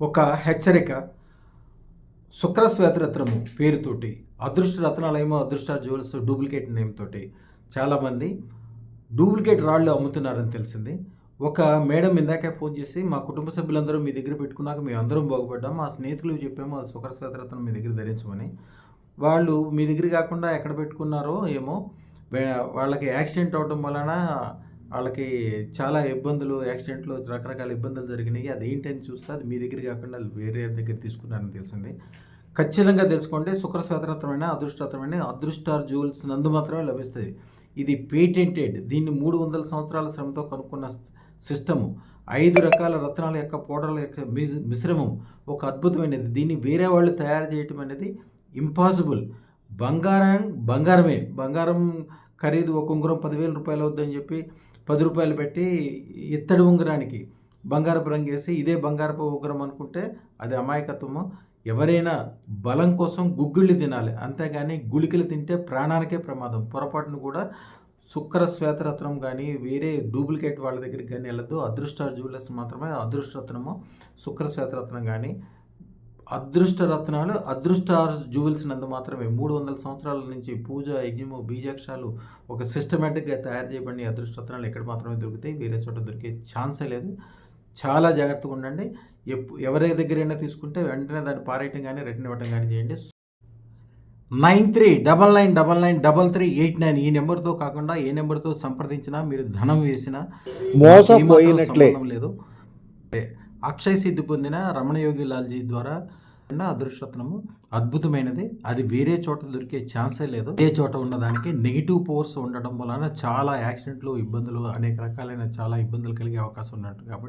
ఒక హెచ్చరిక. శుక్రశ్వేతరత్నము పేరుతోటి అదృష్ట రత్నాలయమో అదృష్ట జ్యువెల్స్ డూప్లికేట్ నేమ్ తోటి చాలామంది డూప్లికేట్ రాళ్ళు అమ్ముతున్నారని తెలిసింది. ఒక మేడం ఇందాకే ఫోన్ చేసి, మా కుటుంబ సభ్యులందరూ మీ దగ్గర పెట్టుకున్నాక మేము అందరం బాగుపడ్డాం, మా స్నేహితులకు చెప్పాము అది శుక్రశ్వేతరత్నం మీ దగ్గర ధరించమని. వాళ్ళు మీ దగ్గర కాకుండా ఎక్కడ పెట్టుకున్నారో ఏమో, వాళ్ళకి యాక్సిడెంట్ అవడం వలన వాళ్ళకి చాలా ఇబ్బందులు, యాక్సిడెంట్లు, రకరకాల ఇబ్బందులు జరిగినాయి. అదేంటని చూస్తే అది మీ దగ్గర కాకుండా వేరే దగ్గర తీసుకున్నారని తెలిసింది. ఖచ్చితంగా తెలుసుకోండి. శుక్రశ్వేతరత్నమైన అదృష్టరత్నమైన అదృష్ట జ్యువెల్స్ నందు మాత్రమే లభిస్తుంది. ఇది పేటెంటెడ్. దీన్ని 300 సంవత్సరాల శ్రమతో కనుక్కున్న సిస్టము. 5 రకాల రత్నాల యొక్క పౌడర్ల యొక్క మిశ్రమం ఒక అద్భుతమైనది. దీన్ని వేరే వాళ్ళు తయారు చేయటం అనేది ఇంపాసిబుల్. బంగారమే. బంగారం ఖరీదు ఒక ఉంగరం 10,000 రూపాయలు అవుద్దని చెప్పి 10 రూపాయలు పెట్టి ఇత్తడి ఉంగరానికి బంగారపు రంగు వేసి ఇదే బంగారపు ఉంగరం అనుకుంటే అది అమాయకత్వము. ఎవరైనా బలం కోసం గుగ్గిళ్ళు తినాలి, అంతేగాని గుళికలు తింటే ప్రాణానికే ప్రమాదం. పొరపాటును కూడా శుక్రశ్వేతరత్నం కానీ వేరే డూప్లికేట్ వాళ్ళ దగ్గరికి కానీ వెళ్ళదు. అదృష్ట జ్యువెలర్స్ మాత్రమే అదృష్టరత్నము, శుక్రశ్వేతరత్నం కానీ అదృష్ట రత్నాలు అదృష్ట జ్యువెల్స్ నందు మాత్రమే 300 సంవత్సరాల నుంచి పూజ, యజ్ఞము, బీజాక్షాలు ఒక సిస్టమేటిక్గా తయారు చేయబడిన అదృష్ట రత్నాలు ఎక్కడ మాత్రమే దొరుకుతాయి, వేరే చోట దొరికే ఛాన్సే లేదు. చాలా జాగ్రత్తగా ఉండండి. ఎవరి దగ్గరైనా తీసుకుంటే వెంటనే దాన్ని పారేయటం కానీ రిటర్న్ ఇవ్వటం కానీ చేయండి. 9399993389 ఈ నెంబర్తో కాకుండా ఏ నెంబర్తో సంప్రదించినా మీరు ధనం వేసినా మోసపోయినట్లే లేదు. అక్షయ సిద్ధి పొందిన రమణయోగి లాల్జీ ద్వారా అదృష్టరత్నము అద్భుతమైనది. అది వేరే చోట దొరికే ఛాన్సే లేదు. వేరే చోట ఉన్నదానికి నెగిటివ్ పవర్స్ ఉండడం వలన చాలా యాక్సిడెంట్లు, ఇబ్బందులు, అనేక రకాలైన చాలా ఇబ్బందులు కలిగే అవకాశం ఉన్నట్టు కాబట్టి